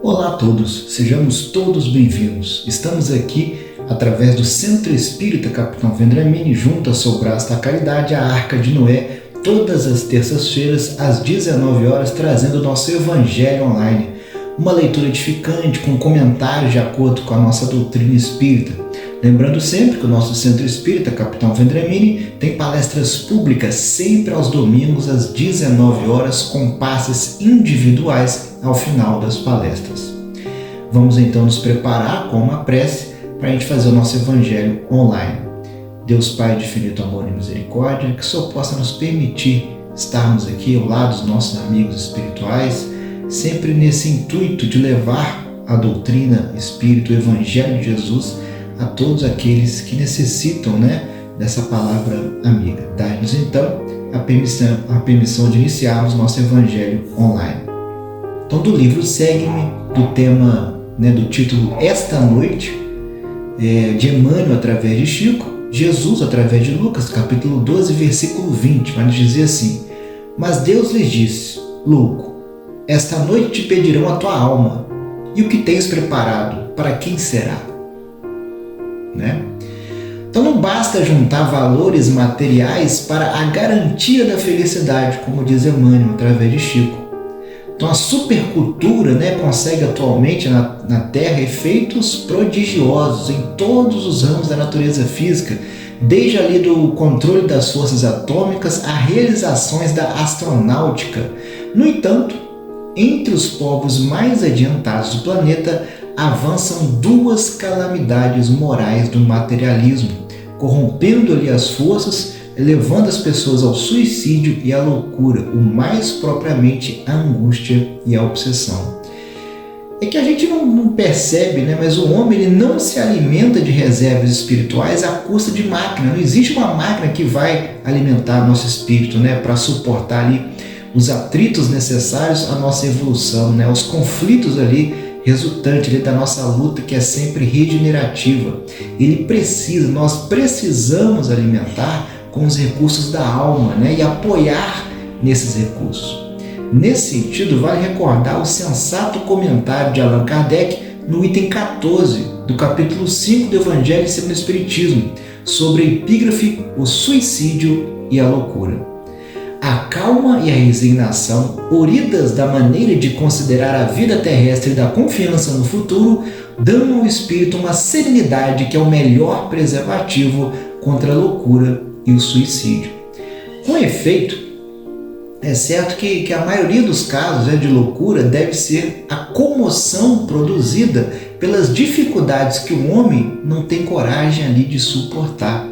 Olá a todos, sejamos todos bem-vindos. Estamos aqui através do Centro Espírita Capitão Vendramini, junto ao seu braço da caridade, a Arca de Noé, todas as terças-feiras às 19 horas, trazendo o nosso Evangelho online. Uma leitura edificante com comentários de acordo com a nossa doutrina espírita. Lembrando sempre que o nosso Centro Espírita Capitão Vendramini tem palestras públicas sempre aos domingos às 19 horas com passes individuais ao final das palestras. Vamos então nos preparar com uma prece para a gente fazer o nosso Evangelho online. Deus Pai de infinito amor e misericórdia, que só possa nos permitir estarmos aqui ao lado dos nossos amigos espirituais, sempre nesse intuito de levar a doutrina espírita, o Evangelho de Jesus, a todos aqueles que necessitam, dessa palavra amiga. Dá-nos então a permissão de iniciarmos nosso Evangelho online. Então, do livro Segue-me, do tema, do título Esta Noite, de Emmanuel através de Chico, Jesus através de Lucas, capítulo 12, versículo 20, vai nos dizer assim: Mas Deus lhes disse, louco, esta noite te pedirão a tua alma, e o que tens preparado, para quem será? Então não basta juntar valores materiais para a garantia da felicidade, como diz Emmanuel através de Chico. Então a supercultura consegue atualmente na Terra efeitos prodigiosos em todos os ramos da natureza física, desde ali do controle das forças atômicas a realizações da astronáutica. No entanto, entre os povos mais adiantados do planeta avançam duas calamidades morais do materialismo, corrompendo-lhe as forças, levando as pessoas ao suicídio e à loucura, o mais propriamente a angústia e a obsessão. É que a gente não percebe, mas o homem ele não se alimenta de reservas espirituais à custa de máquina. Não existe uma máquina que vai alimentar nosso espírito, para suportar ali os atritos necessários à nossa evolução, os conflitos ali resultantes da nossa luta, que é sempre regenerativa. Nós precisamos alimentar com os recursos da alma, e apoiar nesses recursos. Nesse sentido, vale recordar o sensato comentário de Allan Kardec no item 14 do capítulo 5 do Evangelho segundo o Espiritismo, sobre a epígrafe O Suicídio e a Loucura. A calma e a resignação, oridas da maneira de considerar a vida terrestre e da confiança no futuro, dão ao espírito uma serenidade que é o melhor preservativo contra a loucura e o suicídio. Com efeito, é certo que a maioria dos casos de loucura deve ser a comoção produzida pelas dificuldades que o homem não tem coragem ali de suportar.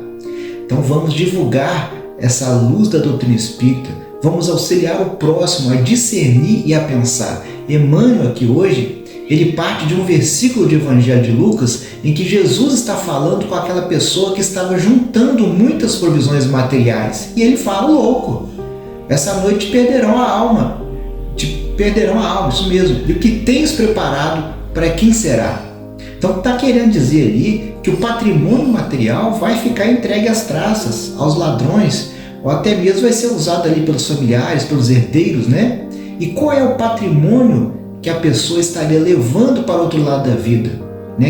Então vamos divulgar essa luz da doutrina espírita, vamos auxiliar o próximo a discernir e a pensar. Emmanuel aqui hoje, ele parte de um versículo de Evangelho de Lucas em que Jesus está falando com aquela pessoa que estava juntando muitas provisões materiais. E ele fala, louco, essa noite te perderão a alma. Te perderão a alma, isso mesmo. E o que tens preparado, para quem será? Então está querendo dizer ali que o patrimônio material vai ficar entregue às traças, aos ladrões, ou até mesmo vai ser usado ali pelos familiares, pelos herdeiros, E qual é o patrimônio que a pessoa estaria levando para o outro lado da vida,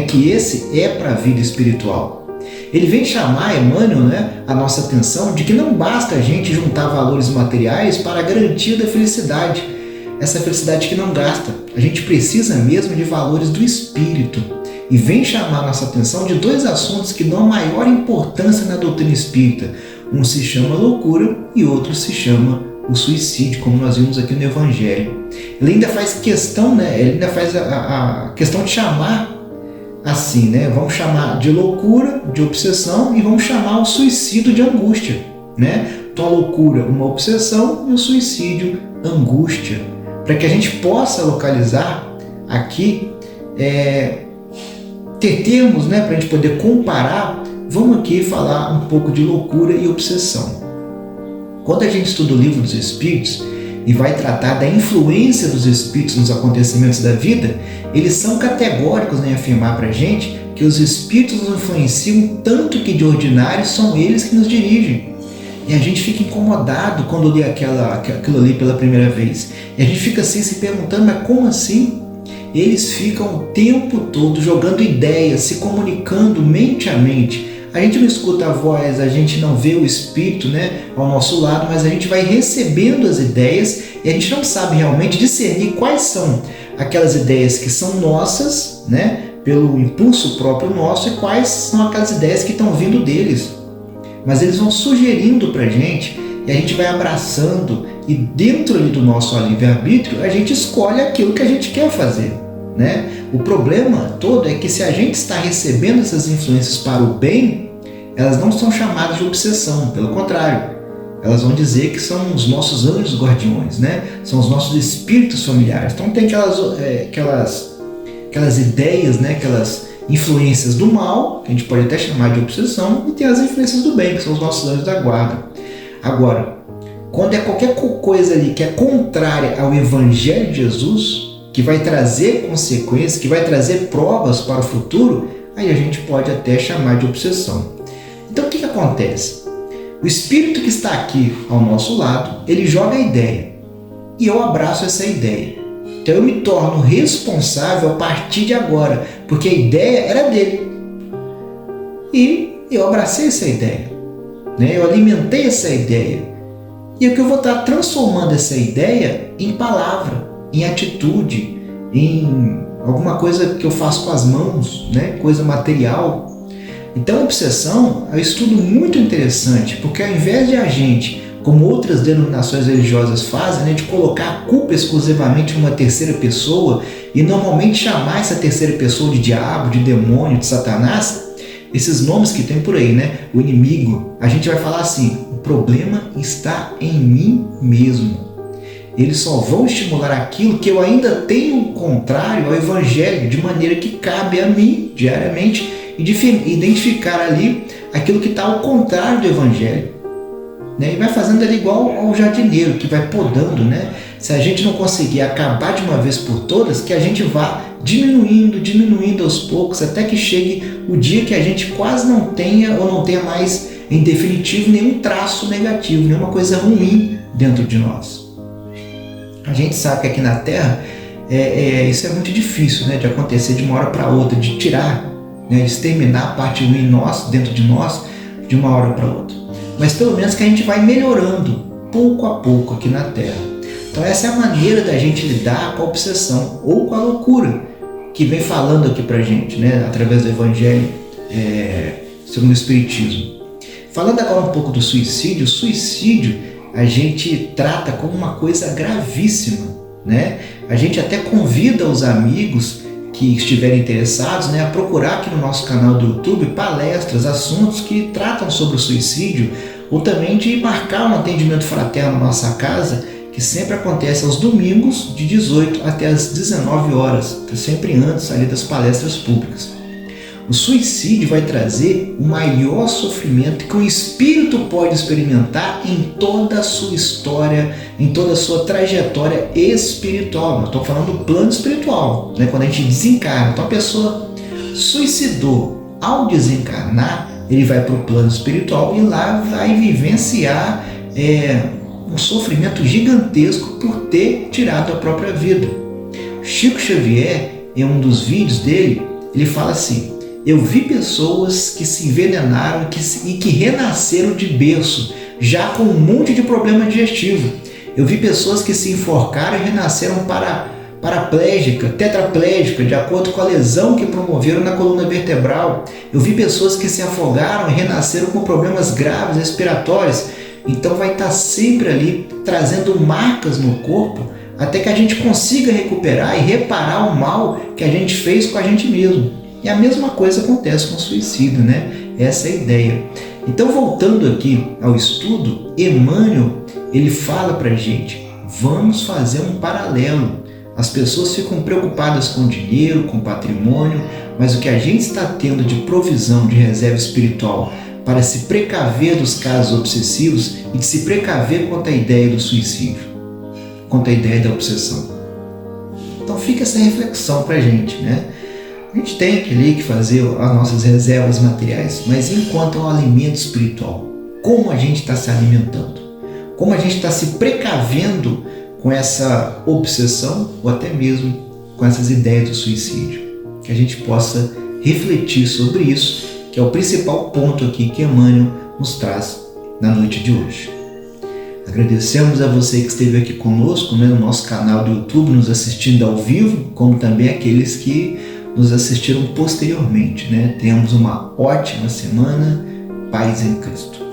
Que esse é para a vida espiritual. Ele vem chamar, Emmanuel, a nossa atenção de que não basta a gente juntar valores materiais para a garantia da felicidade, essa felicidade que não gasta. A gente precisa mesmo de valores do espírito. E vem chamar nossa atenção de dois assuntos que dão maior importância na doutrina espírita. Um se chama loucura e outro se chama o suicídio, como nós vimos aqui no Evangelho. Ele ainda faz questão, ele ainda faz a questão de chamar assim, Vamos chamar de loucura, de obsessão, e vamos chamar o suicídio de angústia, Então a loucura, uma obsessão, e o suicídio, angústia. Para que a gente possa localizar aqui, ter termos, para a gente poder comparar, vamos aqui falar um pouco de loucura e obsessão. Quando a gente estuda o Livro dos Espíritos e vai tratar da influência dos espíritos nos acontecimentos da vida, eles são categóricos em afirmar para a gente que os espíritos nos influenciam tanto que de ordinário são eles que nos dirigem. E a gente fica incomodado quando lê aquilo ali pela primeira vez. E a gente fica assim se perguntando, mas como assim? eles ficam o tempo todo jogando ideias, se comunicando mente a mente. A gente não escuta a voz, a gente não vê o Espírito, né, ao nosso lado, mas a gente vai recebendo as ideias e a gente não sabe realmente discernir quais são aquelas ideias que são nossas, né, pelo impulso próprio nosso, e quais são aquelas ideias que estão vindo deles. Mas eles vão sugerindo para a gente e a gente vai abraçando, e dentro ali do nosso livre-arbítrio a gente escolhe aquilo que a gente quer fazer, né? O problema todo é que se a gente está recebendo essas influências para o bem, elas não são chamadas de obsessão, pelo contrário, elas vão dizer que são os nossos anjos guardiões, né? São os nossos espíritos familiares. Então tem aquelas ideias, né? Aquelas influências do mal, que a gente pode até chamar de obsessão, e tem as influências do bem, que são os nossos anjos da guarda. Agora, quando é qualquer coisa ali que é contrária ao Evangelho de Jesus, que vai trazer consequências, que vai trazer provas para o futuro, aí a gente pode até chamar de obsessão. Então o que acontece? O espírito que está aqui ao nosso lado, ele joga a ideia, e eu abraço essa ideia. Então eu me torno responsável a partir de agora, porque a ideia era dele. E eu abracei essa ideia, né? Eu alimentei essa ideia. E o que eu vou estar transformando essa ideia em palavra, em atitude, em alguma coisa que eu faço com as mãos, né? Coisa material. Então a obsessão é um estudo muito interessante, porque ao invés de a gente, como outras denominações religiosas fazem, né, de colocar a culpa exclusivamente numa terceira pessoa e normalmente chamar essa terceira pessoa de diabo, de demônio, de Satanás, esses nomes que tem por aí, né? O inimigo, a gente vai falar assim: o problema está em mim mesmo. Eles só vão estimular aquilo que eu ainda tenho contrário ao Evangelho, de maneira que cabe a mim, diariamente, identificar ali aquilo que está ao contrário do Evangelho. Né? E vai fazendo ali igual ao jardineiro, que vai podando, né? Se a gente não conseguir acabar de uma vez por todas, que a gente vá diminuindo aos poucos, até que chegue o dia que a gente quase não tenha, ou não tenha mais, em definitivo, nenhum traço negativo, nenhuma coisa ruim dentro de nós. A gente sabe que aqui na Terra isso é muito difícil, né, de acontecer de uma hora para outra, de tirar, né, de exterminar a parte ruim dentro de nós de uma hora para outra. Mas pelo menos que a gente vai melhorando pouco a pouco aqui na Terra. Então essa é a maneira da gente lidar com a obsessão ou com a loucura que vem falando aqui pra gente, né, através do Evangelho segundo o Espiritismo. Falando agora um pouco do suicídio, o suicídio a gente trata como uma coisa gravíssima, né? A gente até convida os amigos que estiverem interessados, né, a procurar aqui no nosso canal do YouTube palestras, assuntos que tratam sobre o suicídio, ou também de marcar um atendimento fraterno na nossa casa, que sempre acontece aos domingos de 18 até as 19 horas, sempre antes ali das palestras públicas. O suicídio vai trazer o maior sofrimento que o espírito pode experimentar em toda a sua história, em toda a sua trajetória espiritual. Nós estamos falando do plano espiritual, né? Quando a gente desencarna. Então a pessoa suicidou. Ao desencarnar, ele vai para o plano espiritual e lá vai vivenciar um sofrimento gigantesco por ter tirado a própria vida. Chico Xavier, em um dos vídeos dele, ele fala assim: eu vi pessoas que se envenenaram e que renasceram de berço, já com um monte de problema digestivo. Eu vi pessoas que se enforcaram e renasceram paraplégica, tetraplégica, de acordo com a lesão que promoveram na coluna vertebral. Eu vi pessoas que se afogaram e renasceram com problemas graves respiratórios. Então vai estar sempre ali trazendo marcas no corpo até que a gente consiga recuperar e reparar o mal que a gente fez com a gente mesmo. E a mesma coisa acontece com o suicídio, né? Essa é a ideia. Então, voltando aqui ao estudo, Emmanuel, ele fala pra gente: vamos fazer um paralelo. As pessoas ficam preocupadas com dinheiro, com patrimônio, mas o que a gente está tendo de provisão de reserva espiritual para se precaver dos casos obsessivos e de se precaver quanto à ideia do suicídio, quanto à ideia da obsessão. Então fica essa reflexão pra gente, né? A gente tem que fazer as nossas reservas materiais, mas enquanto é um alimento espiritual, como a gente está se alimentando? Como a gente está se precavendo com essa obsessão ou até mesmo com essas ideias do suicídio. Que a gente possa refletir sobre isso, que é o principal ponto aqui que Emmanuel nos traz na noite de hoje. Agradecemos a você que esteve aqui conosco, no nosso canal do YouTube, nos assistindo ao vivo, como também aqueles que nos assistiram posteriormente. Tenhamos uma ótima semana. Paz em Cristo.